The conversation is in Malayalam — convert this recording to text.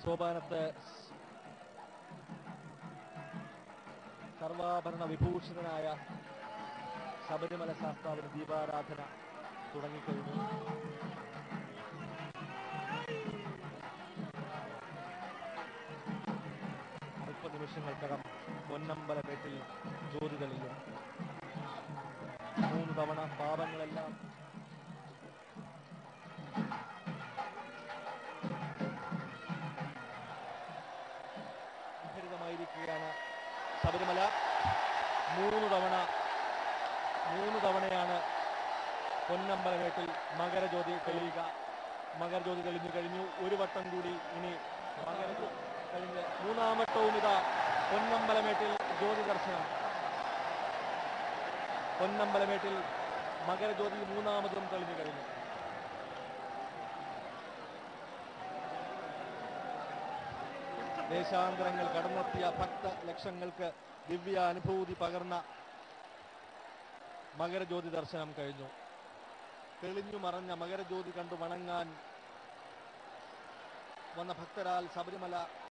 സോപാനത്ത് സർവാഭരണ വിഭൂഷിതനായ ശബരിമല ശാസ്താവിന് ദീപാരാധന തുടങ്ങിക്കഴിഞ്ഞു. നിമിഷങ്ങൾക്കകം പൊന്നമ്പലമേട്ടിൽ ജ്യോതി തെളിയും. 3 തവണ പാപങ്ങളെല്ലാം ായിരിക്കുകയാണ് ശബരിമല. 3 തവണയാണ് പൊന്നമ്പലമേട്ടിൽ മകരജ്യോതി തെളിയുക. മകരജ്യോതി തെളിഞ്ഞു കഴിഞ്ഞു. ഒരു വട്ടം കൂടി ഇനി മകരജ്യോതി കഴിഞ്ഞ് 3-ാം വട്ടവും ഇതാ പൊന്നമ്പലമേട്ടിൽ ജ്യോതി ദർശനം. പൊന്നമ്പലമേട്ടിൽ മകരജ്യോതി 3-ാമതും തെളിഞ്ഞു കഴിഞ്ഞു. ദേശാന്തരങ്ങൾ കടന്നെത്തിയ ഭക്തലക്ഷങ്ങൾക്ക് ദിവ്യ അനുഭൂതി പകർന്ന മകരജ്യോതി ദർശനം കഴിഞ്ഞു. തെളിഞ്ഞു മറഞ്ഞ മകരജ്യോതി കണ്ടു വണങ്ങാൻ വന്ന ഭക്തരാൽ ശബരിമല